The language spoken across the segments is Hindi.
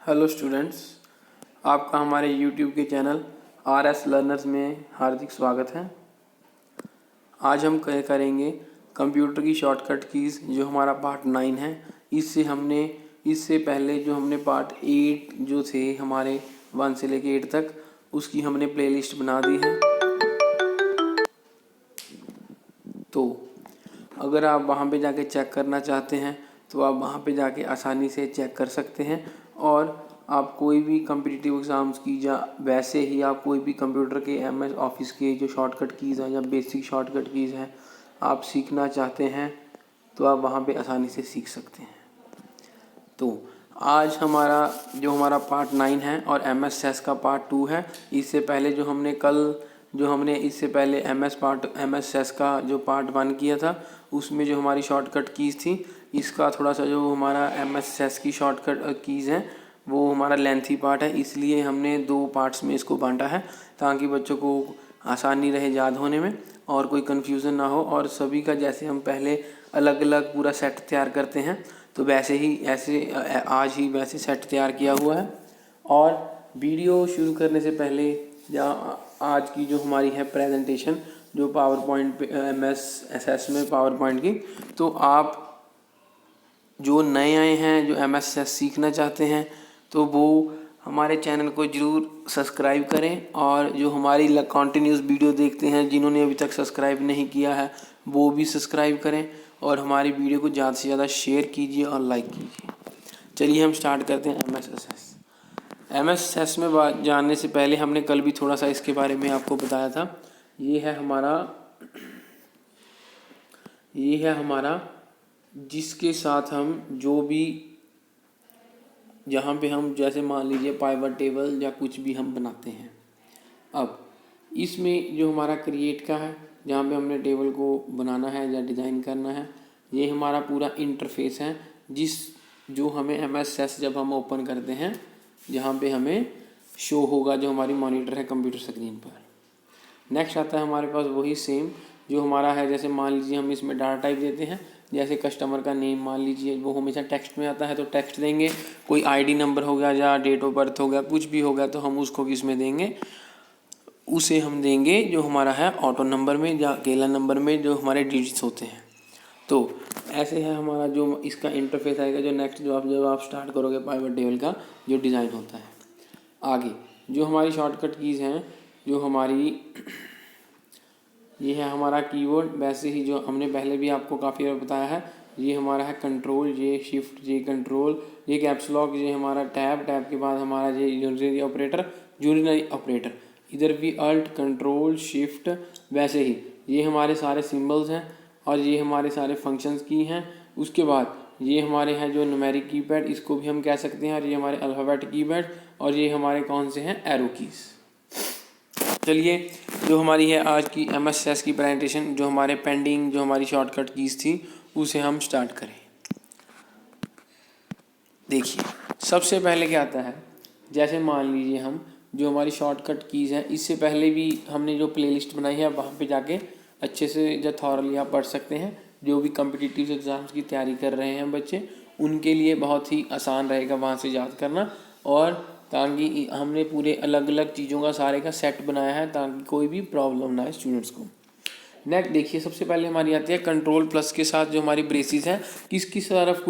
हेलो स्टूडेंट्स, आपका हमारे यूट्यूब के चैनल RS लर्नर्स में हार्दिक स्वागत है। आज हम करेंगे कंप्यूटर की शॉर्टकट कीज़, जो हमारा पार्ट 9 है। इससे पहले जो हमने पार्ट 8 जो थे हमारे 1 से लेके 8 तक, उसकी हमने प्लेलिस्ट बना दी है। तो अगर आप वहाँ पे जाके चेक करना चाहते हैं तो आप वहाँ पे जाके आसानी से चेक कर सकते हैं। और आप कोई भी कम्पिटिटिव एग्ज़ाम्स की या वैसे ही आप कोई भी कंप्यूटर के MS ऑफिस के जो शॉर्टकट कीज़ हैं या बेसिक शॉर्टकट कीज़ हैं आप सीखना चाहते हैं तो आप वहाँ पे आसानी से सीख सकते हैं। तो आज हमारा पार्ट 9 है और MS सेस का पार्ट 2 है। इससे पहले MS सेस का जो पार्ट 1 किया था उसमें जो हमारी शॉर्टकट कीज़ थी, इसका थोड़ा सा जो हमारा MS सेस की शॉर्टकट कीज़ हैं वो हमारा लेंथी पार्ट है, इसलिए हमने 2 पार्ट्स में इसको बांटा है ताकि बच्चों को आसानी रहे याद होने में और कोई कन्फ्यूज़न ना हो। और सभी का जैसे हम पहले अलग अलग पूरा सेट तैयार करते हैं तो आज ही वैसे सेट तैयार किया हुआ है। और वीडियो शुरू करने से पहले या आज की जो हमारी है प्रेजेंटेशन जो पावर पॉइंट पे MS सेस में पावर पॉइंट की, तो आप जो नए आए हैं जो MS सेस सीखना चाहते हैं तो वो हमारे चैनल को ज़रूर सब्सक्राइब करें। और जो हमारी कंटिन्यूस वीडियो देखते हैं जिन्होंने अभी तक सब्सक्राइब नहीं किया है वो भी सब्सक्राइब करें और हमारी वीडियो को ज़्यादा से ज़्यादा शेयर कीजिए और लाइक कीजिए। चलिए हम स्टार्ट करते हैं MS सेस में जानने से पहले हमने कल भी थोड़ा सा इसके बारे में आपको बताया था। ये है हमारा जिसके साथ हम जो भी जहाँ पे हम जैसे मान लीजिए पाइवट टेबल या कुछ भी हम बनाते हैं। अब इसमें जो हमारा क्रिएट का है जहाँ पे हमने टेबल को बनाना है या डिज़ाइन करना है, ये हमारा पूरा इंटरफेस है जो हमें MS सेस जब हम ओपन करते हैं जहाँ पे हमें शो होगा जो हमारी मॉनिटर है कंप्यूटर स्क्रीन पर। नेक्स्ट आता है हमारे पास वही सेम जो हमारा है, जैसे मान लीजिए हम इसमें डाटा टाइप देते हैं, जैसे कस्टमर का नेम मान लीजिए वो हमेशा टेक्स्ट में आता है तो टेक्स्ट देंगे। कोई ID नंबर हो गया या डेट ऑफ बर्थ हो गया, कुछ भी हो गया तो हम उसको किस में देंगे, उसे हम देंगे जो हमारा है ऑटो नंबर में या अकेला नंबर में जो हमारे डिजिट्स होते हैं। तो ऐसे है हमारा जो इसका इंटरफेस आएगा जो नेक्स्ट जब आप स्टार्ट करोगे पाइवट टेबल का जो डिज़ाइन होता है। आगे जो हमारी शॉर्टकट कीज़ हैं जो हमारी ये है हमारा कीबोर्ड, वैसे ही जो हमने पहले भी आपको काफ़ी बार बताया है। ये हमारा है कंट्रोल, ये शिफ्ट, ये कंट्रोल, ये कैप्स लॉक, ये हमारा टैब के बाद हमारा ये यूनिनरी ऑपरेटर, इधर भी अल्ट कंट्रोल शिफ्ट। वैसे ही ये हमारे सारे सिंबल्स हैं और ये हमारे सारे फंक्शंस की हैं। उसके बाद ये हमारे हैं जो न्यूमेरिक कीपैड, इसको भी हम कह सकते हैं, और ये हमारे अल्फ़ाबेट कीपैड, और ये हमारे कौन से हैं एरो कीज़। चलिए जो हमारी है आज की MS सेस की प्रेजेंटेशन जो हमारे पेंडिंग जो हमारी शॉर्टकट कीज़ थी उसे हम स्टार्ट करें। देखिए सबसे पहले क्या आता है, जैसे मान लीजिए हम जो हमारी शॉर्टकट कीज़ हैं इससे पहले भी हमने जो प्लेलिस्ट बनाई है वहाँ पे जाके अच्छे से जो थॉरली आप पढ़ सकते हैं। जो भी कम्पिटिटिव एग्ज़ाम्स की तैयारी कर रहे हैं बच्चे, उनके लिए बहुत ही आसान रहेगा वहाँ से याद करना। और ताकि हमने पूरे अलग अलग चीज़ों का सारे का सेट बनाया है ताकि कोई भी प्रॉब्लम ना आए स्टूडेंट्स को। नेक्स्ट देखिए सबसे पहले हमारी आती है कंट्रोल प्लस के साथ जो हमारी ब्रेसेस हैं किसकी तरफ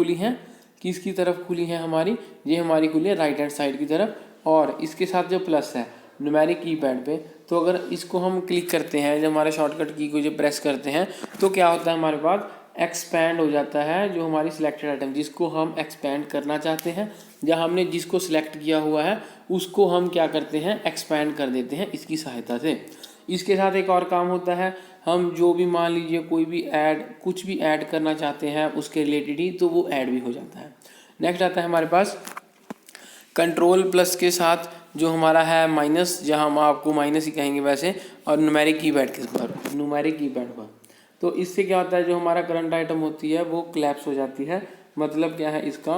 खुली हैं हमारी, ये हमारी खुली है राइट हैंड साइड की तरफ। और इसके साथ जो प्लस है न्यूमेरिक कीपैड पे, तो अगर इसको हम क्लिक करते हैं जब हमारे शॉर्टकट की को जो प्रेस करते हैं तो क्या होता है हमारे पास एक्सपैंड हो जाता है जो हमारी सिलेक्टेड आइटम, जिसको हम एक्सपैंड करना चाहते हैं जहाँ हमने जिसको सिलेक्ट किया हुआ है उसको हम क्या करते हैं एक्सपैंड कर देते हैं इसकी सहायता से। इसके साथ एक और काम होता है, हम जो भी मान लीजिए कोई भी कुछ भी ऐड करना चाहते हैं उसके रिलेटेड ही, तो वो ऐड भी हो जाता है। नेक्स्ट आता है हमारे पास कंट्रोल प्लस के साथ जो हमारा है माइनस, जहाँ हम आपको माइनस ही कहेंगे वैसे, और न्यूमेरिक कीपैड पर। तो इससे क्या होता है जो हमारा करंट आइटम होती है वो क्लैप्स हो जाती है। मतलब क्या है इसका,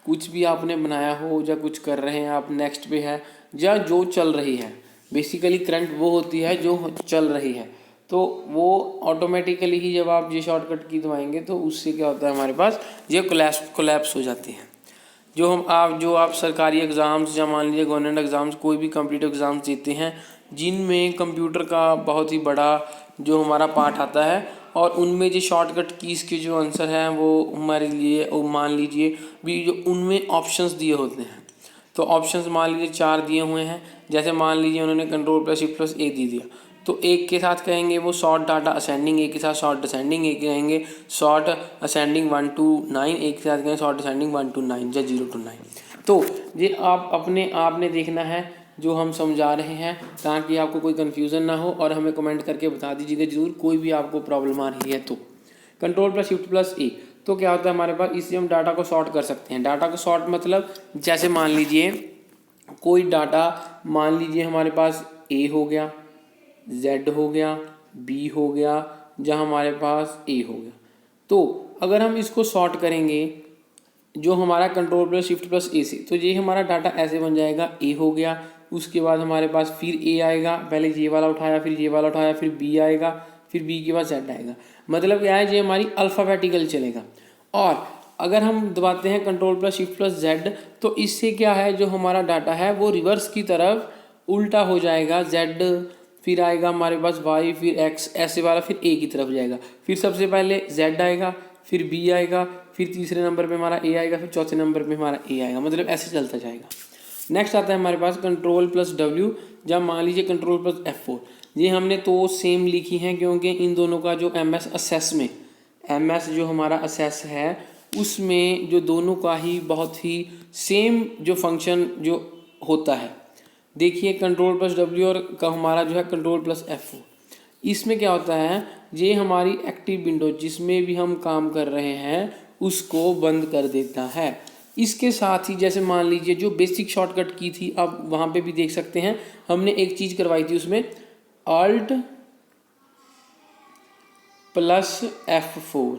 कुछ भी आपने बनाया हो या कुछ कर रहे हैं आप नेक्स्ट पे है या जो चल रही है, बेसिकली करंट वो होती है जो चल रही है, तो वो ऑटोमेटिकली ही जब आप ये शॉर्टकट की दबाएंगे तो उससे क्या होता है हमारे पास ये कोलैप्स हो जाती है। जो आप सरकारी एग्ज़ाम्स या मान लीजिए गवर्नमेंट एग्ज़ाम्स कोई भी कॉम्पिटिटिव एग्ज़ाम्स देते हैं जिनमें कंप्यूटर का बहुत ही बड़ा जो हमारा पार्ट आता है और उनमें जो शॉर्टकट कीज़ के जो आंसर हैं वो हमारे लिए वो मान लीजिए भी जो उनमें ऑप्शंस दिए होते हैं। तो ऑप्शंस मान लीजिए 4 दिए हुए हैं, जैसे मान लीजिए उन्होंने कंट्रोल प्लस शिफ्ट प्लस ए दे दिया, तो एक के साथ कहेंगे वो शॉर्ट डाटा असेंडिंग, एक के साथ शॉर्ट डिसेंडिंग, एक कहेंगे शॉर्ट असेंडिंग 1 to 9, एक के साथ कहेंगे शॉर्ट डिसेंडिंग 1 to 9 या 0 to 9। तो ये आप अपने आप ने देखना है जो हम समझा रहे हैं, ताकि आपको कोई कन्फ्यूज़न ना हो, और हमें कमेंट करके बता दीजिएगा ज़रूर कोई भी आपको प्रॉब्लम आ रही है तो। कंट्रोल प्लस शिफ्ट प्लस ए, तो क्या होता है हमारे पास, इससे हम डाटा को सॉर्ट कर सकते हैं। डाटा को सॉर्ट मतलब जैसे मान लीजिए कोई डाटा, मान लीजिए हमारे पास ए हो गया, जेड हो गया, बी हो गया, जहाँ हमारे पास ए हो गया, तो अगर हम इसको सॉर्ट करेंगे जो हमारा कंट्रोल प्लस शिफ्ट प्लस ए से, तो ये हमारा डाटा ऐसे बन जाएगा, ए हो गया, उसके बाद हमारे पास फिर ए आएगा, पहले ये वाला उठाया, फिर ये वाला उठाया, फिर बी आएगा, फिर बी के बाद जेड आएगा। मतलब क्या है, ये हमारी अल्फ़ाबेटिकल चलेगा। और अगर हम दबाते हैं control plus shift plus Z, तो इससे क्या है, जो हमारा डाटा है वो रिवर्स की तरफ उल्टा हो जाएगा। जेड फिर आएगा हमारे पास वाई, फिर एक्स, ऐसे वाला फिर ए की तरफ जाएगा। फिर सबसे पहले जेड आएगा, फिर बी आएगा, फिर तीसरे नंबर पे हमारा ए आएगा, फिर चौथे नंबर पे हमारा ए आएगा, मतलब ऐसे चलता जाएगा। नेक्स्ट आता है हमारे पास कंट्रोल प्लस डब्ल्यू, जब मान लीजिए कंट्रोल प्लस F4। ये हमने तो सेम लिखी हैं क्योंकि इन दोनों का जो MS असेस में, MS जो हमारा असेस है उसमें जो दोनों का ही बहुत ही सेम जो फंक्शन जो होता है। देखिए कंट्रोल प्लस डब्ल्यू और का हमारा जो है कंट्रोल प्लस F4, इसमें क्या होता है, ये हमारी एक्टिव विंडो जिसमें भी हम काम कर रहे हैं उसको बंद कर देता है। इसके साथ ही जैसे मान लीजिए जो बेसिक शॉर्टकट की थी, अब वहाँ पे भी देख सकते हैं हमने एक चीज़ करवाई थी उसमें, Alt प्लस F4,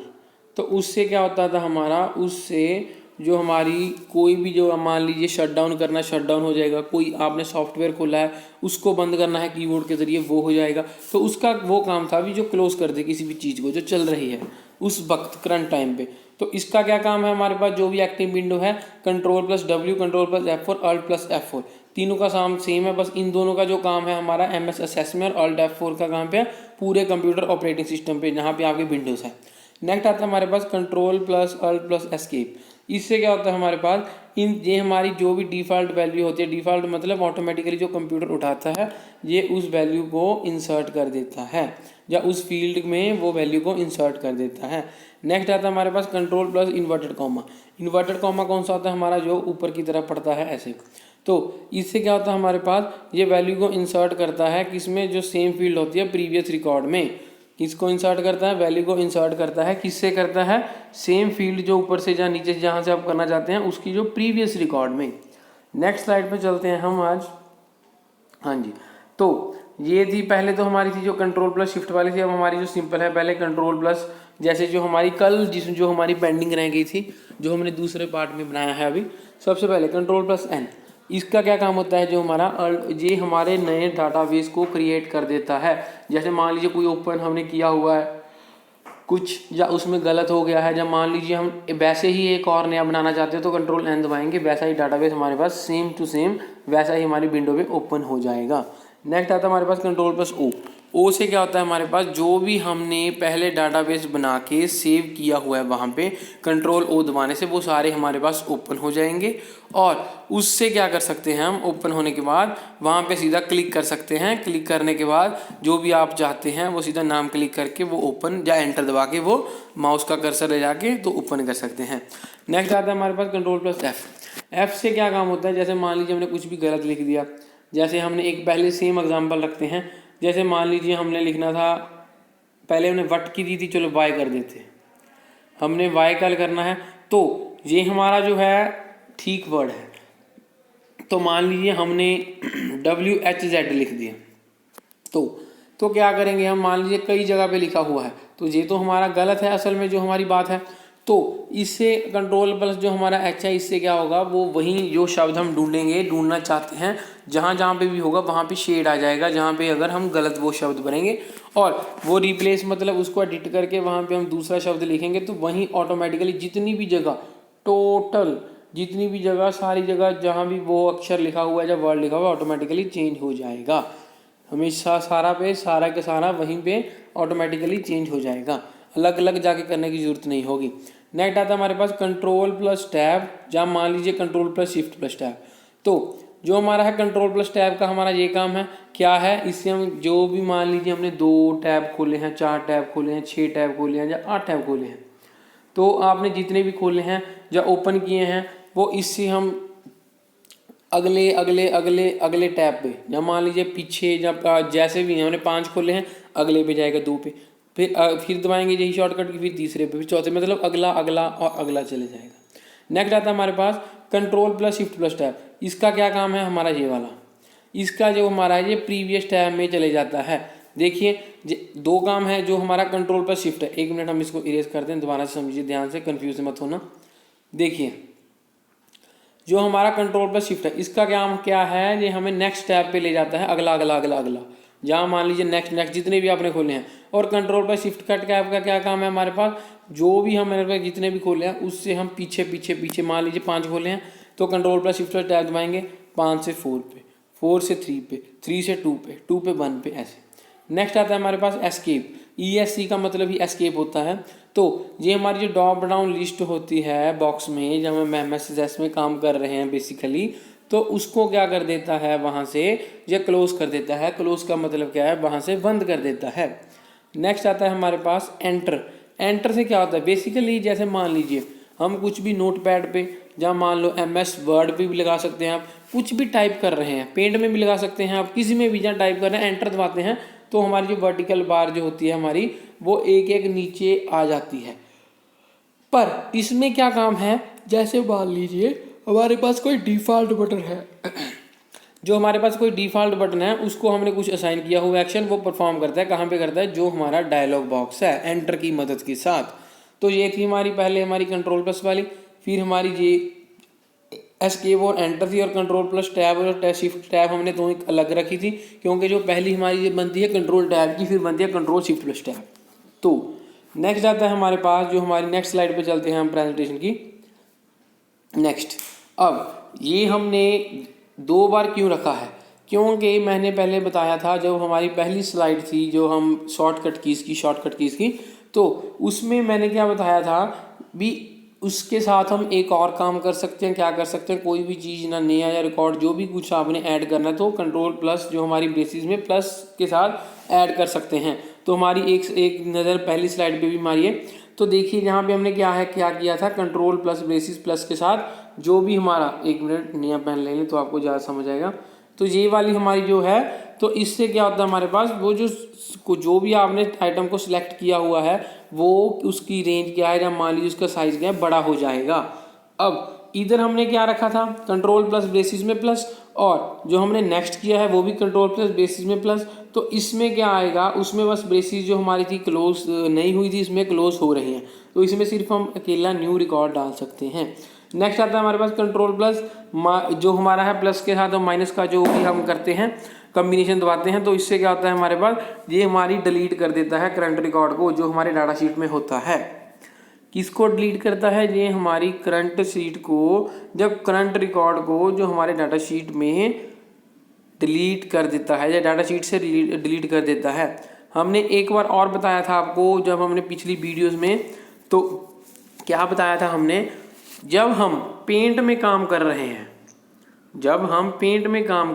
तो उससे क्या होता था हमारा, उससे जो हमारी कोई भी जो मान लीजिए शट डाउन करना, शट डाउन हो जाएगा। कोई आपने सॉफ्टवेयर खोला है उसको बंद करना है कीबोर्ड के ज़रिए, वो हो जाएगा। तो उसका वो काम था भी जो क्लोज कर दे किसी भी चीज़ को जो चल रही है उस वक्त करंट टाइम पे। तो इसका क्या काम है हमारे पास, जो भी एक्टिव विंडो है control plus W, control plus F4, Alt plus F4, तीनों का काम सेम है, बस इन दोनों का जो काम है हमारा MS असेस में, और Alt F4 का काम पे पूरे कंप्यूटर ऑपरेटिंग सिस्टम पे जहाँ पे आपके विंडोज़ है। नेक्स्ट आता है हमारे पास control plus Alt plus escape. इससे क्या होता है हमारे पास, ये हमारी जो भी डिफ़ॉल्ट वैल्यू होती है, डिफ़ॉल्ट मतलब ऑटोमेटिकली जो कंप्यूटर उठाता है ये उस वैल्यू को इंसर्ट कर देता है या उस फील्ड में वो वैल्यू को इंसर्ट कर देता है। नेक्स्ट आता है हमारे पास control plus inverted comma. Inverted comma कौन सा होता है हमारा, जो ऊपर की तरफ पड़ता है ऐसे। तो इससे क्या होता है हमारे पास, ये वैल्यू को इंसर्ट करता है किसमें, जो सेम फील्ड होती है प्रीवियस रिकॉर्ड में। किसको इंसर्ट करता है, वैल्यू को इंसर्ट करता है, किससे करता है, सेम फील्ड जो ऊपर से या नीचे से जहाँ से आप करना चाहते हैं उसकी जो प्रीवियस रिकॉर्ड में। नेक्स्ट स्लाइड पे चलते हैं हम आज। हाँ जी, तो ये थी पहले तो हमारी थी जो कंट्रोल प्लस शिफ्ट वाली थी। अब हमारी जो सिंपल है, पहले कंट्रोल प्लस, जैसे जो हमारी कल जो हमारी पेंडिंग रह गई थी, जो हमने दूसरे पार्ट में बनाया है अभी। सबसे पहले कंट्रोल प्लस N, इसका क्या काम होता है, जो हमारा ये हमारे नए डाटाबेस को क्रिएट कर देता है। जैसे मान लीजिए कोई ओपन हमने किया हुआ है कुछ, या उसमें गलत हो गया है, या मान लीजिए हम वैसे ही एक और नया बनाना चाहते हो तो कंट्रोल N दबाएंगे, वैसा ही डाटाबेस हमारे पास सेम टू सेम वैसा ही हमारी विंडो पे ओपन हो जाएगा। नेक्स्ट आता है हमारे पास कंट्रोल प्लस O से क्या होता है हमारे पास, जो भी हमने पहले डाटाबेस बना के सेव किया हुआ है वहाँ पे कंट्रोल O दबाने से वो सारे हमारे पास ओपन हो जाएंगे। और उससे क्या कर सकते हैं हम, ओपन होने के बाद वहाँ पे सीधा क्लिक कर सकते हैं। क्लिक करने के बाद जो भी आप चाहते हैं वो सीधा नाम क्लिक करके वो ओपन, या एंटर दबा के वो माउस का कर्सर ले जाके तो ओपन कर सकते हैं। नेक्स्ट आता है हमारे पास कंट्रोल प्लस F से क्या काम होता है, जैसे मान लीजिए हमने कुछ भी गलत लिख दिया। जैसे हमने एक पहले सेम एग्जाम्पल रखते हैं, जैसे मान लीजिए हमने लिखना था, पहले हमने वट की दी थी, चलो वाई कर देते, हमने वाई कल करना है, तो ये हमारा जो है ठीक वर्ड है। तो मान लीजिए हमने WHZ लिख दिया, तो क्या करेंगे हम, मान लीजिए कई जगह पे लिखा हुआ है तो ये तो हमारा गलत है असल में जो हमारी बात है। तो इससे कंट्रोल प्लस जो हमारा H है, इससे क्या होगा, वो वहीं जो शब्द हम ढूंढना चाहते हैं जहाँ जहाँ पे भी होगा वहाँ पे शेड आ जाएगा, जहाँ पे अगर हम गलत वो शब्द भरेंगे और वो रिप्लेस मतलब उसको एडिट करके वहाँ पे हम दूसरा शब्द लिखेंगे, तो वहीं ऑटोमेटिकली जितनी भी जगह टोटल जितनी भी जगह, सारी जगह जहाँ भी वो अक्षर लिखा हुआ है या वर्ड लिखा हुआ है ऑटोमेटिकली चेंज हो जाएगा। हमेशा सारा पे सारा के सारा वहीं पे ऑटोमेटिकली चेंज हो जाएगा, अलग अलग जाके करने की जरूरत नहीं होगी। नेक्स्ट आता है हमारे पास कंट्रोल प्लस टैब, जहाँ मान लीजिए control plus shift plus tab. तो जो हमारा है कंट्रोल प्लस टैब का हमारा ये काम है, क्या है, इससे हम जो भी मान लीजिए हमने 2 टैब खोले हैं, 4 टैब खोले हैं, 6 टैब खोले हैं या 8 टैब खोले हैं, तो आपने जितने भी खोले हैं या ओपन किए हैं वो इससे हम अगले अगले अगले अगले टैब पे, या मान लीजिए पीछे जब जैसे भी हैं हमने 5 खोले हैं, अगले पे जाएगा 2 पे, फिर दबाएंगे यही शॉर्टकट की, फिर तीसरे पे, फिर चौथे, मतलब अगला अगला और अगला चले जाएगा। नेक्स्ट आता है हमारे पास control plus shift plus tab. इसका क्या काम है हमारा ये वाला, इसका जो हमारा है ये प्रीवियस टैब में चले जाता है। देखिए 2 काम है जो हमारा कंट्रोल प्लस शिफ्ट है। 1 मिनट हम इसको इरेज करते हैं, दोबारा से समझिए ध्यान से, कंफ्यूज मत होना। देखिए जो हमारा कंट्रोल प्लस शिफ्ट है इसका काम क्या है, ये हमें नेक्स्ट टैब पे ले जाता है, अगला अगला अगला अगला, जहाँ मान लीजिए नेक्स्ट नेक्स्ट जितने भी आपने खोले हैं। और control plus shift cut tab का क्या काम है हमारे पास, जो भी हमारे पास जितने भी खोले हैं उससे हम पीछे पीछे पीछे, मान लीजिए 5 खोले हैं तो कंट्रोल प्लस शिफ्ट टैब दबाएंगे 5 से 4 पे, 4 से 3 पे, 3 से 2 पे, 2 पे 1 पे, ऐसे। नेक्स्ट आता है हमारे पास एस्केप। ESC का मतलब ही एस्केप होता है। तो ये हमारी जो ड्रॉप डाउन लिस्ट होती है बॉक्स में, जब हम MSS में काम कर रहे हैं बेसिकली, तो उसको क्या कर देता है वहाँ से, ये क्लोज कर देता है। क्लोज का मतलब क्या है, वहाँ से बंद कर देता है। नेक्स्ट आता है हमारे पास एंटर। एंटर से क्या होता है, बेसिकली जैसे मान लीजिए हम कुछ भी नोट पैड पे, जहाँ मान लो MS वर्ड पे भी लगा सकते हैं, आप कुछ भी टाइप कर रहे हैं, पेंट में भी लगा सकते हैं, आप किसी में भी जहाँ टाइप कर रहे हैं एंटर दबाते हैं तो हमारी जो वर्टिकल बार जो होती है हमारी, वो एक एक नीचे आ जाती है। पर इसमें क्या काम है, जैसे मान लीजिए हमारे पास कोई डिफ़ॉल्ट बटन है जो हमारे पास कोई डिफ़ॉल्ट बटन है उसको हमने कुछ असाइन किया हुआ एक्शन, वो परफॉर्म करता है, कहाँ पे करता है, जो हमारा डायलॉग बॉक्स है एंटर की मदद के साथ। तो ये थी हमारी पहले हमारी कंट्रोल प्लस वाली, फिर हमारी ये एस्केप और एंटर थी, और कंट्रोल प्लस टैब और शिफ्ट टैब हमने दोनों अलग रखी थी, क्योंकि जो पहली हमारी ये बनती है कंट्रोल टैब की, फिर बनती है कंट्रोल शिफ्ट प्लस टैब। तो नेक्स्ट आता है हमारे पास, जो हमारी नेक्स्ट स्लाइड पे चलते हैं हम प्रेजेंटेशन की। नेक्स्ट, अब ये हमने 2 बार क्यों रखा है, क्योंकि मैंने पहले बताया था जब हमारी पहली स्लाइड थी जो हम शॉर्टकट कीज़ की, तो उसमें मैंने क्या बताया था भी, उसके साथ हम एक और काम कर सकते हैं। क्या कर सकते हैं, कोई भी चीज़ ना नया या रिकॉर्ड जो भी कुछ आपने ऐड करना है तो कंट्रोल प्लस जो हमारी ब्रेसिस में प्लस के साथ ऐड कर सकते हैं। तो हमारी एक नज़र पहली स्लाइड पे भी मारिए, तो देखिए यहाँ पे हमने क्या किया था, कंट्रोल प्लस ब्रेसिस प्लस के साथ जो भी हमारा, 1 मिनट नया पेन ले लें तो आपको ज़्यादा समझ आएगा। तो ये वाली हमारी जो है, तो इससे क्या होता है हमारे पास, वो जो भी आपने आइटम को सिलेक्ट किया हुआ है वो उसकी रेंज क्या है, या मान लीजिए उसका साइज़ क्या है, बड़ा हो जाएगा। अब इधर हमने क्या रखा था, कंट्रोल प्लस बेसिस में प्लस, और जो हमने नेक्स्ट किया है वो भी कंट्रोल प्लस बेसिस में प्लस। तो इसमें क्या आएगा, उसमें बस बेसिस जो हमारी थी क्लोज नहीं हुई थी, इसमें क्लोज हो रही हैं, तो इसमें सिर्फ हम अकेला न्यू रिकॉर्ड डाल सकते हैं। नेक्स्ट आता है हमारे पास कंट्रोल प्लस, जो हमारा है प्लस के साथ और माइनस का जो भी हम करते हैं कम्बिनेशन दबाते हैं, तो इससे क्या होता है हमारे पास, ये हमारी डिलीट कर देता है करंट रिकॉर्ड को जो हमारे डाटा शीट में होता है। किसको डिलीट करता है, ये हमारी करंट शीट को, जब करंट रिकॉर्ड को जो हमारे डाटा शीट में डिलीट कर देता है या डाटा शीट से डिलीट कर देता है। हमने एक बार और बताया था आपको जब हमने पिछली वीडियोस में, तो क्या बताया था हमने, जब हम पेंट में काम कर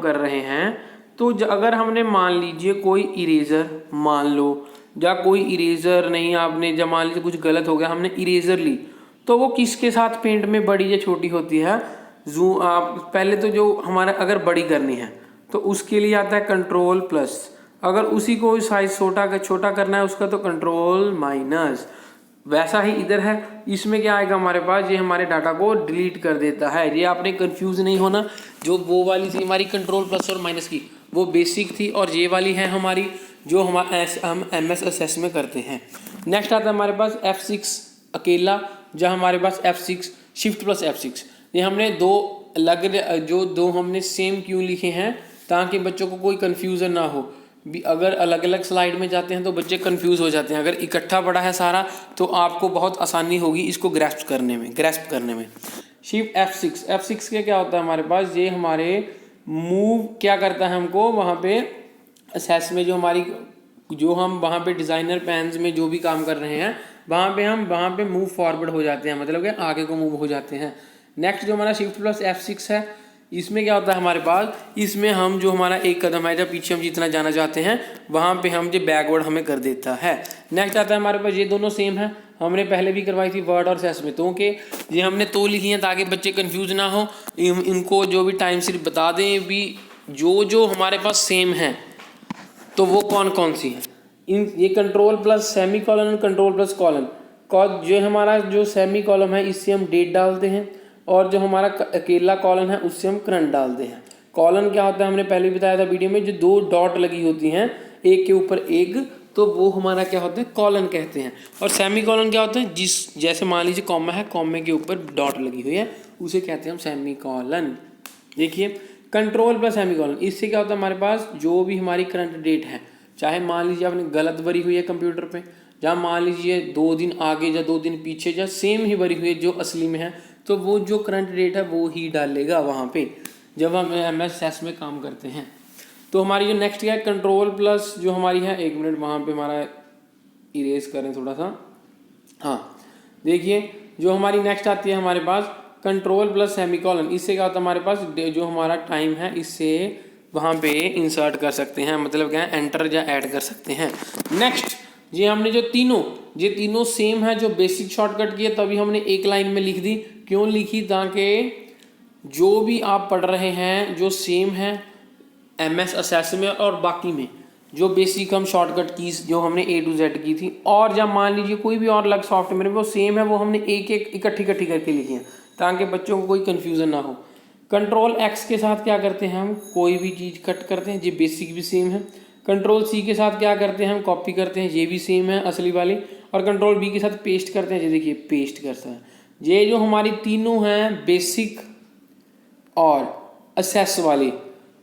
रहे हैं तो अगर हमने मान लीजिए कोई इरेज़र, मान लो या कोई इरेज़र नहीं, आपने जब मान लीजिए कुछ गलत हो गया, हमने इरेज़र ली, तो वो किसके साथ पेंट में बड़ी या छोटी होती है, आप पहले तो जो हमारा अगर बड़ी करनी है तो उसके लिए आता है कंट्रोल प्लस, अगर उसी को साइज छोटा करना है उसका तो कंट्रोल माइनस। वैसा ही इधर है, इसमें क्या आएगा हमारे पास, ये हमारे डाटा को डिलीट कर देता है। ये आपने कंफ्यूज नहीं होना, जो वो वाली थी हमारी कंट्रोल प्लस और माइनस की वो बेसिक थी, और ये वाली है हमारी जो हम MSS में करते हैं। नेक्स्ट आता है हमारे पास F6 अकेला, जहाँ हमारे पास F6 शिफ्ट प्लस F6। ये हमने दो हमने सेम क्यों लिखे हैं, ताकि बच्चों को कोई कन्फ्यूज़न ना हो। भी अगर अलग अलग स्लाइड में जाते हैं तो बच्चे कंफ्यूज हो जाते हैं। अगर इकट्ठा पड़ा है सारा तो आपको बहुत आसानी होगी इसको ग्रैस्प करने में। शिफ्ट F6 के क्या होता है हमारे पास, ये हमारे मूव क्या करता है हमको वहाँ पे असेस में, जो हम वहाँ पे डिज़ाइनर पेन्स में जो भी काम कर रहे हैं वहाँ पे मूव फॉरवर्ड हो जाते हैं, मतलब कि आगे को मूव हो जाते हैं। नेक्स्ट जो हमारा शिफ्ट प्लस F6 है, इसमें क्या होता है हमारे पास, इसमें हम जो हमारा एक कदम है जब पीछे हम जितना जाना चाहते हैं वहाँ पे हम जो बैकवर्ड हमें कर देता है। नेक्स्ट आता है हमारे पास, ये दोनों सेम है, हमने पहले भी करवाई थी वर्ड और सेस में, तो कि ये हमने तो लिखी हैं ताकि बच्चे कंफ्यूज ना हो, इनको जो भी टाइम सिर्फ बता दें भी जो हमारे पास सेम है तो वो कौन कौन सी है। ये कंट्रोल प्लस सेमी कॉलन और कंट्रोल प्लस कॉलन, जो हमारा जो सेमी कॉलम है इससे हम डेट डालते हैं, और जो हमारा अकेला कॉलन है उससे हम करंट डालते हैं। कॉलन क्या होता है हमने पहले भी बताया था वीडियो में, जो 2 डॉट लगी होती हैं एक के ऊपर एक, तो वो हमारा क्या होता है कॉलन कहते हैं। और सेमी कॉलन क्या होता है, जैसे मान लीजिए कॉमा है, कॉमे के ऊपर डॉट लगी हुई है, उसे कहते हैं हम सेमी कॉलन। देखिए कंट्रोल प्लस सेमी कॉलन, इससे क्या होता है हमारे पास जो भी हमारी करंट डेट है, चाहे मान लीजिए आपने गलत भरी हुई है कंप्यूटर पे, या मान लीजिए 2 दिन आगे या 2 दिन पीछे या सेम ही भरी हुई है जो असली में है, तो वो जो करंट डेट है वो ही डालेगा वहाँ पे जब हम MS में काम करते हैं। तो हमारी जो नेक्स्ट क्या है कंट्रोल प्लस जो हमारी है, 1 मिनट वहाँ पे हमारा इरेज करें थोड़ा सा, हाँ देखिए जो हमारी नेक्स्ट आती है हमारे पास कंट्रोल प्लस सेमी कॉलन, इससे क्या होता है हमारे पास जो हमारा टाइम है इससे वहाँ पे इंसर्ट कर सकते हैं, मतलब क्या है एंटर या ऐड कर सकते हैं। नेक्स्ट ये हमने जो तीनों सेम है, जो बेसिक शॉर्टकट की है तभी हमने एक लाइन में लिख दी। क्यों लिखी, ताकि जो भी आप पढ़ रहे हैं जो सेम है MS असेस में और बाकी में जो बेसिक हम शॉर्टकट कीज जो हमने A to Z की थी, और जब मान लीजिए कोई भी और अलग सॉफ्टवेयर में वो सेम है, वो हमने एक इकट्ठी करके लिखी है ताकि बच्चों को कोई कन्फ्यूज़न ना हो। कंट्रोल X के साथ क्या करते हैं हम, कोई भी चीज़ कट करते हैं, ये बेसिक भी सेम है। कंट्रोल C के साथ क्या करते हैं हम, कॉपी करते हैं, ये भी सेम है असली वाली। और कंट्रोल B के साथ पेस्ट करते हैं, ये देखिए पेस्ट करता है। ये जो हमारी तीनों हैं बेसिक और असेस वाली,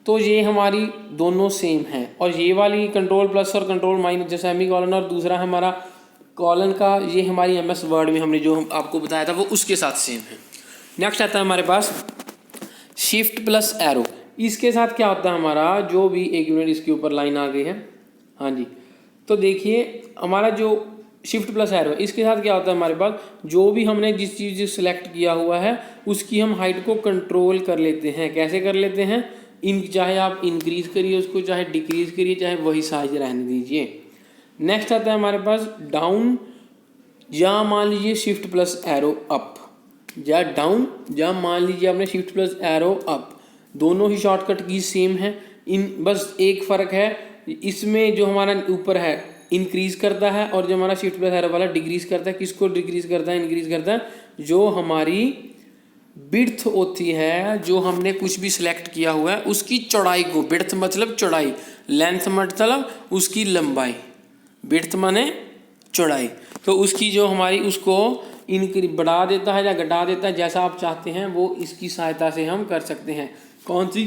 तो ये हमारी दोनों सेम हैं। और ये वाली कंट्रोल प्लस और कंट्रोल माइनस, जैसे सेमी कॉलन और दूसरा हमारा कॉलन का, ये हमारी MS वर्ड में हमने जो आपको बताया था वो उसके साथ सेम है। नेक्स्ट आता है हमारे पास शिफ्ट प्लस एरो, इसके साथ क्या होता है हमारा जो भी, 1 मिनट इसके ऊपर लाइन आ गई है, हाँ जी, तो देखिए हमारा जो शिफ्ट प्लस एरो इसके साथ क्या होता है हमारे पास, जो भी हमने जिस चीज़ सेलेक्ट किया हुआ है उसकी हम हाइट को कंट्रोल कर लेते हैं। कैसे कर लेते हैं, चाहे आप इंक्रीज करिए उसको, चाहे डिक्रीज करिए, चाहे वही साइज रहने दीजिए। नेक्स्ट आता है हमारे पास डाउन, या मान लीजिए शिफ्ट प्लस एरो अप, या डाउन, या मान लीजिए आपने शिफ्ट प्लस एरो अप, दोनों ही शॉर्टकट की सेम है। बस एक फ़र्क है, इसमें जो हमारा ऊपर है इंक्रीज करता है और जो हमारा शिफ्ट प्लस एरो वाला डिक्रीज करता है। किसको डिक्रीज करता है, इंक्रीज करता है, जो हमारी बिड्थ होती है, जो हमने कुछ भी सिलेक्ट किया हुआ है उसकी चौड़ाई को, बिड्थ मतलब चौड़ाई, लेंथ मतलब उसकी लंबाई, बिड्थ माने चौड़ाई, तो उसकी जो हमारी उसको बढ़ा देता है या घटा देता है, जैसा आप चाहते हैं वो इसकी सहायता से हम कर सकते हैं। कौन सी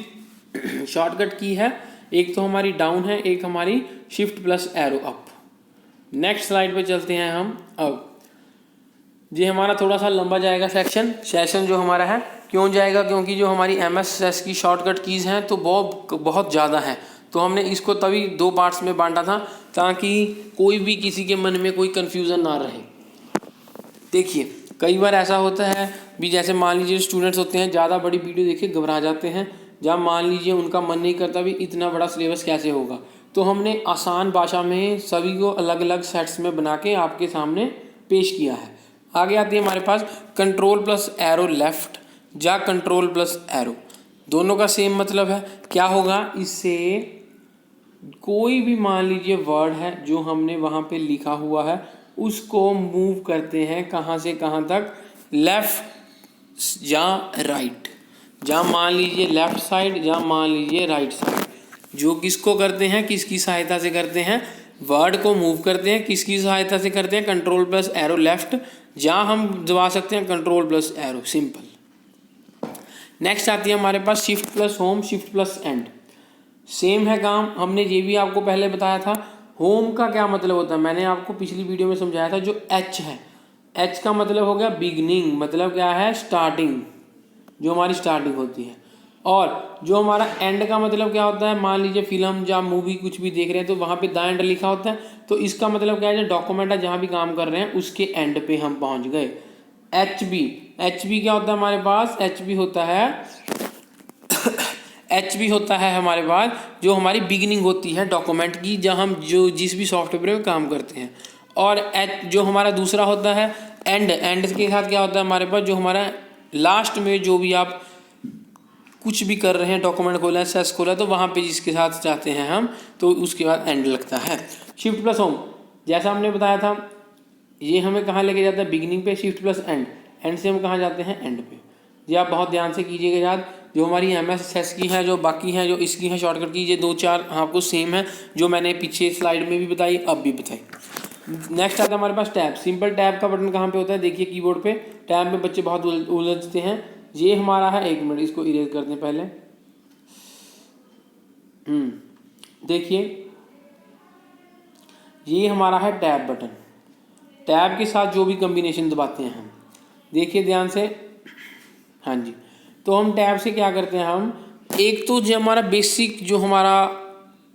शॉर्टकट की है, एक तो हमारी डाउन है, एक हमारी shift plus arrow up. Next slide पे चलते हैं हम। अब ये हमारा थोड़ा सा लंबा जाएगा सेशन जो हमारा है, क्यों जाएगा, क्योंकि जो हमारी MS की शॉर्टकट कीज़ हैं तो बहुत ज़्यादा है, तो हमने इसको तभी 2 पार्ट्स में बांटा था ताकि कोई भी किसी के मन में कोई कन्फ्यूज़न ना रहे। देखिए कई बार ऐसा होता है भी, जैसे मान लीजिए स्टूडेंट्स होते हैं ज़्यादा बड़ी वीडियो देख के घबरा जाते हैं, जब मान लीजिए उनका मन नहीं करता भी इतना बड़ा सिलेबस कैसे होगा, तो हमने आसान भाषा में सभी को अलग अलग सेट्स में बना के आपके सामने पेश किया है। आगे आती है हमारे पास कंट्रोल प्लस एरो लेफ्ट या कंट्रोल प्लस एरो, दोनों का सेम मतलब है। क्या होगा, इससे कोई भी मान लीजिए वर्ड है जो हमने वहाँ पे लिखा हुआ है उसको मूव करते हैं कहाँ से कहाँ तक, लेफ्ट या राइट, या मान लीजिए लेफ्ट साइड या मान लीजिए राइट साइड, जो किसको करते हैं, किसकी सहायता से करते हैं, वर्ड को मूव करते हैं, किसकी सहायता से करते हैं, कंट्रोल प्लस एरो लेफ्ट, या हम दबा सकते हैं control plus arrow, simple. Next आती है हमारे पास shift plus home, shift plus end. Same है काम, हमने ये भी आपको पहले बताया था। होम का क्या मतलब होता है, मैंने आपको पिछली वीडियो में समझाया था। जो एच है, एच का मतलब हो गया बिगनिंग, मतलब क्या है, स्टार्टिंग, जो हमारी स्टार्टिंग होती है। और जो हमारा एंड का मतलब क्या होता है, मान लीजिए फिल्म या मूवी कुछ भी देख रहे हैं तो वहाँ पे दाएं एंड लिखा होता है, तो इसका मतलब क्या है, जो डॉक्यूमेंट है जहाँ भी काम कर रहे हैं उसके एंड पे हम पहुँच गए। एच बी, एच बी क्या होता है हमारे पास, एच बी होता है एच बी होता है हमारे पास जो हमारी बिगिनिंग होती है डॉक्यूमेंट की, जहाँ हम जो जिस भी सॉफ्टवेयर में काम करते हैं। और एच जो हमारा दूसरा होता है एंड, एंड के साथ क्या होता है हमारे पास, जो हमारा लास्ट में जो भी आप कुछ भी कर रहे हैं, डॉक्यूमेंट खोला है, सेस खोला है, तो वहाँ पे जिसके साथ जाते हैं हम, तो उसके बाद एंड लगता है। शिफ्ट प्लस होम, जैसा हमने बताया था, ये हमें कहाँ लेके जाता है, बिगिनिंग पे। शिफ्ट प्लस एंड, एंड से हम कहाँ जाते हैं, एंड पे। ये आप बहुत ध्यान से कीजिएगा याद। जो हमारी MS की है, जो बाकी हैं, जो इसकी है शॉर्टकट की, ये 2-4 आपको सेम है, जो मैंने पीछे स्लाइड में भी बताई, अब भी बताई। नेक्स्ट आता है हमारे पास टैब। सिंपल टैब का बटन कहाँ पे होता है, देखिए कीबोर्ड पे। टैब में बच्चे बहुत उलझते हैं। ये हमारा है, 1 मिनट इसको इरेज करते हैं पहले। देखिए ये हमारा है टैब बटन। टैब के साथ जो भी कम्बिनेशन दबाते हैं हम, देखिए ध्यान से। हाँ जी, तो हम टैब से क्या करते हैं, हम एक तो जो हमारा बेसिक, जो हमारा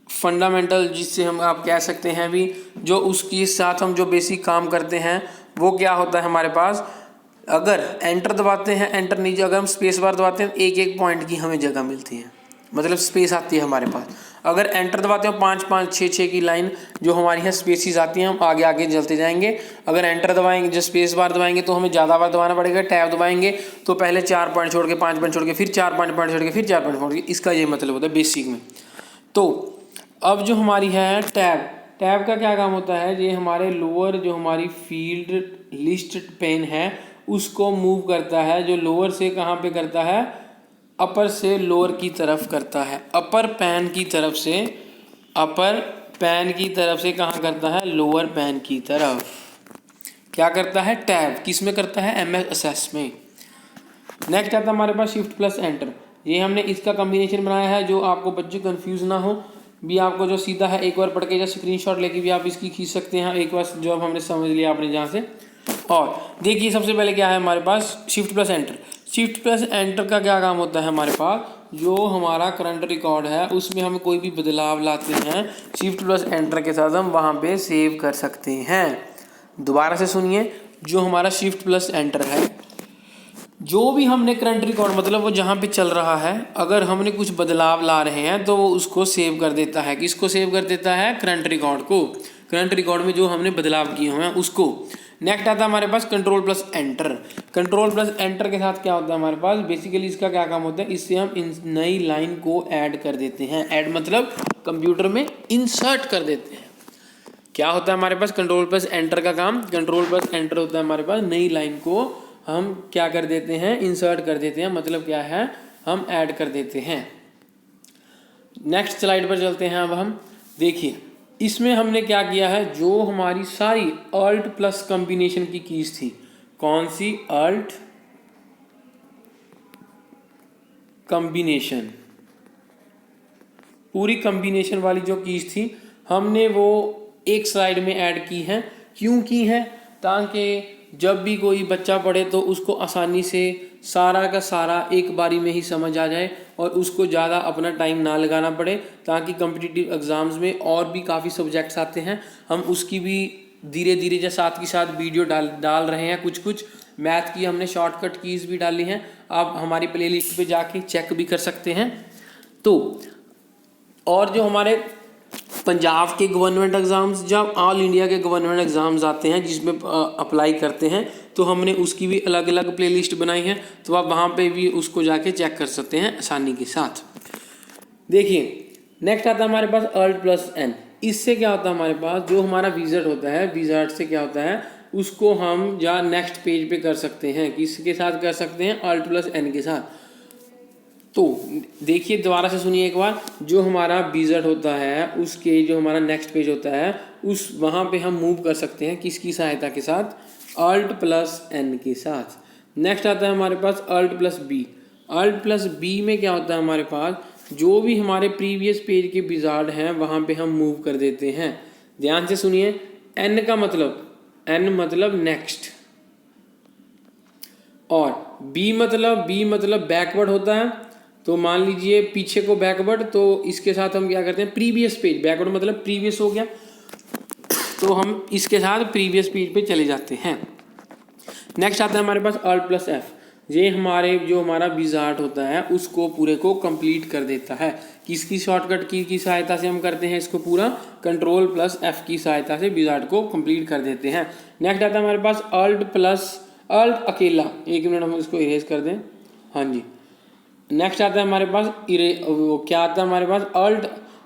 फंडामेंटल, जिससे हम आप कह सकते हैं भी, जो उसके साथ हम जो बेसिक काम करते हैं वो क्या होता है हमारे पास। अगर एंटर दबाते हैं, एंटर नीचे अगर हम स्पेस बार दबाते हैं, एक एक पॉइंट की हमें जगह मिलती है, मतलब स्पेस आती है हमारे पास। अगर एंटर दबाते हैं 5-5, 6-6 की लाइन जो हमारी है स्पेसिस आती हैं, हम आगे आगे चलते जाएंगे। अगर एंटर दबाएंगे, जो स्पेस बार दबाएंगे तो हमें ज़्यादा बार दबाना पड़ेगा। टैब दबाएंगे तो पहले 4 पॉइंट छोड़ के 5 पॉइंट छोड़ के फिर 4-5 पॉइंट छोड़ के फिर 4 पॉइंट छोड़ के, इसका ये मतलब होता है बेसिक में। तो अब जो हमारी है टैब, टैब का क्या काम होता है, ये हमारे लोअर जो हमारी फील्ड लिस्ट पेन है उसको मूव करता है। जो लोअर से कहाँ पे करता है, अपर से लोअर की तरफ करता है। अपर पैन की तरफ से, अपर पैन की तरफ से कहाँ करता है, लोअर पैन की तरफ। क्या करता है, टैब किस में करता है, MS में। नेक्स्ट आता है हमारे पास शिफ्ट प्लस एंटर। ये हमने इसका कॉम्बिनेशन बनाया है, जो आपको बच्चे कंफ्यूज ना हो भी, आपको जो सीधा है एक बार पढ़ के या स्क्रीनशॉट लेके भी आप इसकी खींच सकते हैं एक बार, जो अब हमने समझ लिया आपने जहाँ से। और देखिए सबसे पहले क्या है हमारे पास, shift plus enter. Shift plus enter का क्या काम होता है हमारे पास, जो हमारा करंट रिकॉर्ड है उसमें हम कोई भी बदलाव लाते हैं, शिफ्ट प्लस एंटर के साथ हम वहाँ पे सेव कर सकते हैं। दोबारा से सुनिए, जो हमारा शिफ्ट प्लस एंटर है, जो भी हमने करंट रिकॉर्ड, मतलब वो जहाँ पे चल रहा है, अगर हमने कुछ बदलाव ला रहे हैं तो वो उसको सेव कर देता है। किसको सेव कर देता है, करंट रिकॉर्ड को। करंट रिकॉर्ड में जो हमने बदलाव किए हुए हैं उसको। नेक्स्ट आता है हमारे पास control plus enter. Control plus enter के साथ क्या होता है हमारे पास, बेसिकली इसका क्या काम होता है, इससे हम नई लाइन को ऐड कर देते हैं। ऐड मतलब कंप्यूटर में इंसर्ट कर देते हैं। क्या होता है हमारे पास कंट्रोल प्लस एंटर का काम, कंट्रोल प्लस एंटर होता है हमारे पास नई लाइन को हम क्या कर देते हैं, इंसर्ट कर देते हैं, मतलब क्या है, हम ऐड कर देते हैं। नेक्स्ट स्लाइड पर चलते हैं। अब हम देखिए इसमें हमने क्या किया है, जो हमारी सारी अल्ट प्लस कॉम्बिनेशन की कीज थी, कौन सी, अल्ट कॉम्बिनेशन, पूरी कॉम्बिनेशन वाली जो कीज थी हमने वो एक स्लाइड में ऐड की है। क्यों की है, ताकि जब भी कोई बच्चा पढ़े तो उसको आसानी से सारा का सारा एक बारी में ही समझ आ जाए और उसको ज़्यादा अपना टाइम ना लगाना पड़े, ताकि कॉम्पिटिटिव एग्ज़ाम्स में और भी काफ़ी सब्जेक्ट्स आते हैं, हम उसकी भी धीरे धीरे जो साथ के साथ वीडियो डाल रहे हैं। कुछ मैथ की हमने शॉर्टकट कीज़ भी डाली हैं, आप हमारी प्लेलिस्ट पे जाके चेक भी कर सकते हैं। तो और जो हमारे पंजाब के गवर्नमेंट एग्ज़ाम्स, जब ऑल इंडिया के गवर्नमेंट एग्ज़ाम्स आते हैं जिसमें अप्लाई करते हैं, तो हमने उसकी भी अलग अलग प्लेलिस्ट बनाई है, तो आप वहाँ पे भी उसको जाके चेक कर सकते हैं आसानी के साथ। देखिए नेक्स्ट आता है हमारे पास अल्ट प्लस एन। इससे क्या होता है हमारे पास, जो हमारा विज़र्ड होता है, विज़र्ड से क्या होता है, उसको हम या नेक्स्ट पेज पे कर सकते हैं। किसके साथ कर सकते हैं, अल्ट प्लस एन के साथ। तो देखिए दोबारा से सुनिए एक बार, जो हमारा विज़र्ड होता है उसके जो हमारा नेक्स्ट पेज होता है उस वहाँ पे हम मूव कर सकते हैं किसकी सहायता के साथ, अल्ट प्लस एन के साथ। नेक्स्ट आता है हमारे पास alt plus B. Alt plus B में क्या होता है हमारे पास, जो भी हमारे प्रीवियस पेज के विजार्ड हैं वहाँ पे हम मूव कर देते हैं। ध्यान से सुनिए, एन का मतलब, एन मतलब नेक्स्ट, और बी मतलब बैकवर्ड होता है। तो मान लीजिए पीछे को बैकवर्ड, तो इसके साथ हम क्या करते हैं, प्रीवियस पेज, बैकवर्ड मतलब प्रीवियस हो गया, तो हम इसके साथ प्रीवियस पेज पे चले जाते हैं। नेक्स्ट आता है हमारे पास Alt + F। ये हमारे जो हमारा विजार्ड होता है उसको पूरे को कंप्लीट कर देता है। किसकी शॉर्टकट की सहायता से हम करते हैं इसको पूरा, Ctrl + F की सहायता से विजार्ड को कंप्लीट कर देते हैं। नेक्स्ट आता है हमारे पास Alt अकेला, एक मिनट हम इसको इरेज कर दें, हाँ जी। नेक्स्ट आता है हमारे पास क्या आता है हमारे पास,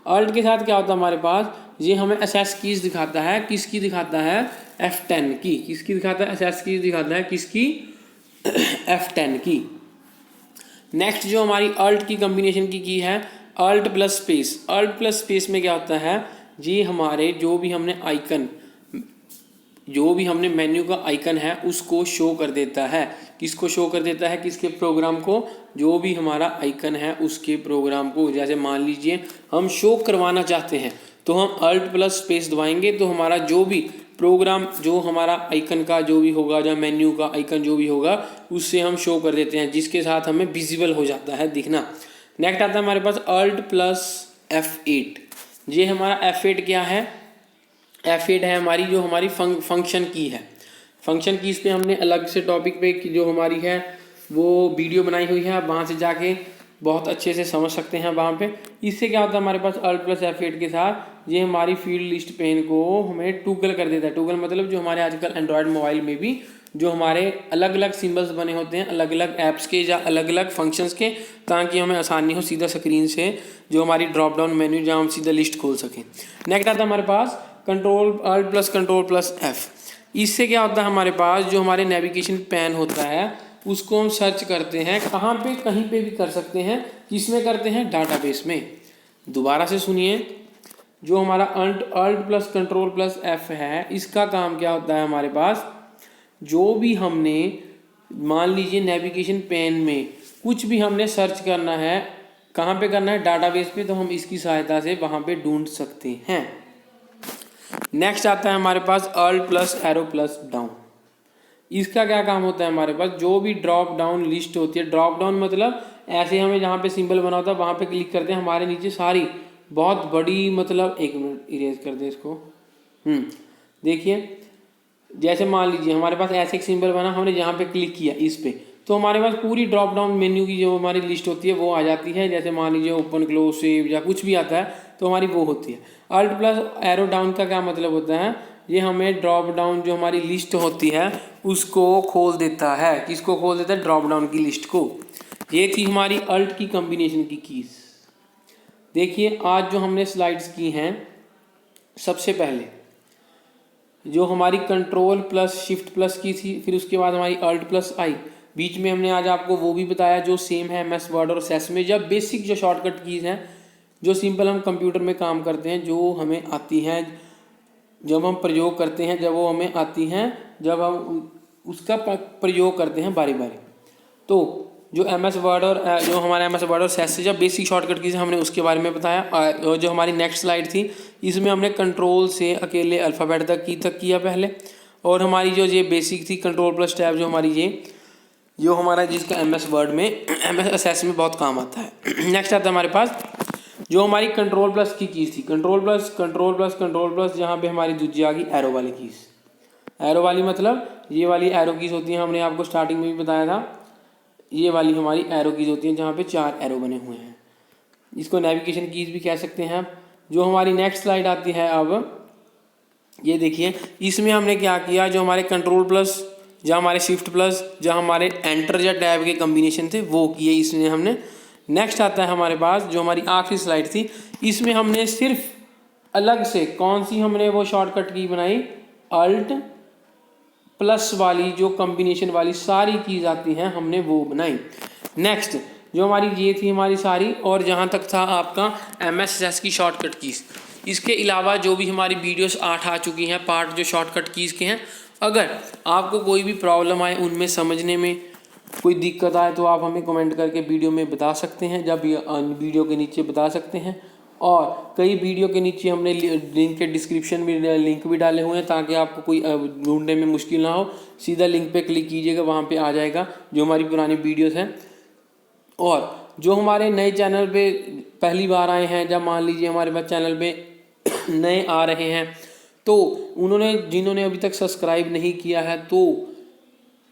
Alt के साथ क्या होता है हमारे पास, ये हमें एसेस कीज दिखाता है। किसकी दिखाता है, F10 की। किसकी दिखाता है, एसेस कीज दिखाता है किसकी, F10 की। नेक्स्ट जो हमारी Alt की कॉम्बिनेशन की है Alt + स्पेस। Alt + स्पेस में क्या होता है, ये हमारे जो भी हमने मेन्यू का आइकन है उसको शो कर देता है। किसको शो कर देता है, किसके प्रोग्राम को, जो भी हमारा आइकन है उसके प्रोग्राम को। जैसे मान लीजिए हम शो करवाना चाहते हैं तो हम Alt + स्पेस दबाएंगे, तो हमारा जो भी प्रोग्राम, जो हमारा आइकन का जो भी होगा, या मेन्यू का आइकन जो भी होगा, उससे हम शो कर देते हैं, जिसके साथ हमें विजिबल हो जाता है दिखना। नेक्स्ट आता है हमारे पास Alt + F8। ये हमारा F8 क्या है, F8 है हमारी जो हमारी फंक्शन की है। फंक्शन की इस पे हमने अलग से टॉपिक पे जो हमारी है वो वीडियो बनाई हुई है, आप वहाँ से जाके बहुत अच्छे से समझ सकते हैं वहाँ पे। इससे क्या होता है हमारे पास Alt + F8 के साथ, ये हमारी फील्ड लिस्ट पेन को हमें टूगल कर देता है। टूगल मतलब जो हमारे आजकल एंड्रॉयड मोबाइल में भी जो हमारे अलग अलग सिम्बल्स बने होते हैं अलग अलग ऐप्स के या अलग अलग फंक्शंस के, ताकि हमें आसानी हो सीधा स्क्रीन से जो हमारी ड्रॉप डाउन मेन्यू जहाँ हम सीधा लिस्ट खोल सकें। नेक्स्ट आता है हमारे पास Alt + Ctrl + F। इससे क्या होता है हमारे पास, जो हमारे नेविगेशन पैन होता है उसको हम सर्च करते हैं, कहाँ पे, कहीं पे भी कर सकते हैं। किसमें करते हैं, डाटाबेस में। दोबारा से सुनिए, जो हमारा Alt + Ctrl + F है, इसका काम क्या होता है हमारे पास, जो भी हमने मान लीजिए नेविगेशन पेन में कुछ भी हमने सर्च करना है, कहाँ पे करना है, डाटाबेस पे, तो हम इसकी सहायता से वहाँ पे ढूंढ सकते हैं। नेक्स्ट आता है हमारे पास Alt + एरो + डाउन। इसका क्या काम होता है हमारे पास, जो भी ड्रॉप डाउन लिस्ट होती है, ड्रॉप डाउन मतलब ऐसे हमें जहाँ पे सिंबल बना होता है वहाँ पे क्लिक करते हैं, हमारे नीचे सारी बहुत बड़ी, मतलब एक मिनट इरेज कर दे इसको। देखिए, जैसे मान लीजिए हमारे पास ऐसे एक सिंबल बना, हमने जहाँ पे क्लिक किया इस पे, तो हमारे पास पूरी ड्रॉप डाउन मेन्यू की जो हमारी लिस्ट होती है वो आ जाती है। जैसे मान लीजिए ओपन, क्लोज, सेव या कुछ भी आता है तो हमारी वो होती है। Alt + एरो डाउन का क्या मतलब होता है, ये हमें ड्रॉप डाउन जो हमारी लिस्ट होती है उसको खोल देता है। किसको खोल देता है, ड्रॉप डाउन की लिस्ट को। ये थी हमारी Alt की कॉम्बिनेशन की कीज। देखिए आज जो हमने स्लाइड्स की हैं, सबसे पहले जो हमारी Ctrl + Shift+ की थी, फिर उसके बाद हमारी Alt + I, बीच में हमने आज आपको वो भी बताया जो सेम है MS वर्ड और सेस में, जब बेसिक जो शॉर्टकट कीज़ हैं जो सिंपल हम कंप्यूटर में काम करते हैं, जो हमें आती हैं, जब हम प्रयोग करते हैं, जब वो हमें आती हैं, जब हम उसका प्रयोग करते हैं बारी बारी। तो जो MS वर्ड और जो हमारे MS वर्ड और सेस से जब बेसिक शॉर्टकट कीज़ हमने उसके बारे में बताया। और जो हमारी नेक्स्ट स्लाइड थी इसमें हमने कंट्रोल से अकेले अल्फ़ाबेट तक किया पहले, और हमारी जो ये बेसिक थी Ctrl + Tab, जो हमारी ये जो हमारा जिसका MS वर्ड में MS सेस में बहुत काम आता है। नेक्स्ट आता है हमारे पास जो हमारी Ctrl+ की कीज़ थी, Ctrl+, जहाँ पे हमारी दूसरी आ गई एरो वाली कीज़। एरो वाली मतलब ये वाली एरो कीज़ होती हैं, हमने आपको स्टार्टिंग में भी बताया था, ये वाली हमारी एरो कीज़ होती हैं जहाँ पे 4 एरो बने हुए हैं। इसको नेविगेशन कीज़ भी कह सकते हैं आप। जो हमारी नेक्स्ट स्लाइड आती है, अब ये देखिए, इसमें हमने क्या किया, जो हमारे Ctrl+, जहाँ हमारे Shift+, जहाँ हमारे एंटर या टैब के कम्बिनेशन थे वो किए इसमें हमने। नेक्स्ट आता है हमारे पास जो हमारी आखिरी स्लाइड थी, इसमें हमने सिर्फ अलग से कौन सी हमने वो शॉर्टकट की बनाई, Alt+ वाली जो कॉम्बिनेशन वाली सारी कीज़ आती हैं हमने वो बनाई। नेक्स्ट जो हमारी ये थी हमारी सारी, और जहाँ तक था आपका MS की शॉर्टकट कीज़। इसके अलावा जो भी हमारी वीडियोस 8 आ चुकी हैं पार्ट जो शॉर्टकट कीज़ के हैं, अगर आपको कोई भी प्रॉब्लम आए उनमें समझने में, कोई दिक्कत आए तो आप हमें कमेंट करके वीडियो में बता सकते हैं, जब वीडियो के नीचे बता सकते हैं। और कई वीडियो के नीचे हमने लिंक के डिस्क्रिप्शन में लिंक भी डाले हुए हैं, ताकि आपको कोई ढूंढने में मुश्किल ना हो। सीधा लिंक पे क्लिक कीजिएगा, वहाँ पे आ जाएगा जो हमारी पुरानी वीडियोस हैं। और जो हमारे नए चैनल पे पहली बार आए हैं, जब मान लीजिए हमारे पास चैनल पे नए आ रहे हैं, तो जिन्होंने अभी तक सब्सक्राइब नहीं किया है, तो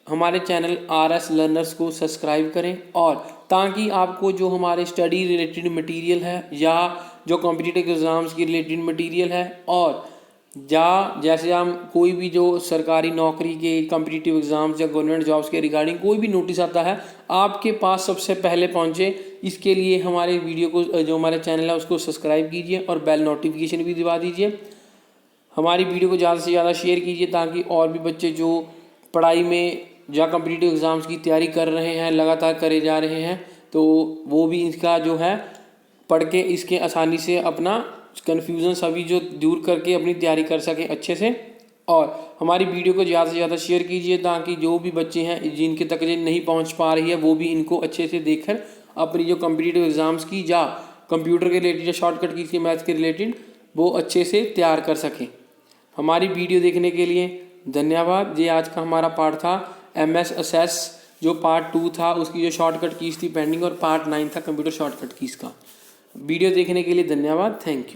हमारे चैनल RS लर्नर्स को सब्सक्राइब करें। और ताकि आपको जो हमारे स्टडी रिलेटेड मटेरियल है, या जो कॉम्पिटिटिव एग्ज़ाम्स की रिलेटेड मटेरियल है, और जैसे हम कोई भी जो सरकारी नौकरी के कॉम्पिटिटिव एग्ज़ाम्स या गवर्नमेंट जॉब्स के रिगार्डिंग कोई भी नोटिस आता है, आपके पास सबसे पहले पहुंचे, इसके लिए हमारे वीडियो को, जो हमारे चैनल है उसको सब्सक्राइब कीजिए और बेल नोटिफिकेशन भी दबा दीजिए। हमारी वीडियो को ज़्यादा से ज़्यादा शेयर कीजिए, ताकि और भी बच्चे जो पढ़ाई में या कॉम्पिटिटिव एग्ज़ाम्स की तैयारी कर रहे हैं, लगातार करे जा रहे हैं, तो वो भी इसका जो है पढ़ के इसके आसानी से अपना कन्फ्यूज़न सभी जो दूर करके अपनी तैयारी कर सकें अच्छे से। और हमारी वीडियो को ज़्यादा से ज़्यादा शेयर कीजिए, ताकि जो भी बच्चे हैं जिनके तक ये नहीं पहुंच पा रही है, वो भी इनको अच्छे से देखकर अपनी जो कॉम्पिटिटिव एग्ज़ाम्स की या कंप्यूटर के रिलेटेड या शॉर्टकट की इसके मैथ्स के रिलेटेड वो अच्छे से तैयार कर सकें। हमारी वीडियो देखने के लिए धन्यवाद। ये आज का हमारा पार्ट था MS असेस, जो पार्ट 2 था, उसकी जो शॉर्टकट कीज़ थी पेंडिंग, और पार्ट 9 था कंप्यूटर शॉर्टकट कीज़ का। वीडियो देखने के लिए धन्यवाद। Thank you.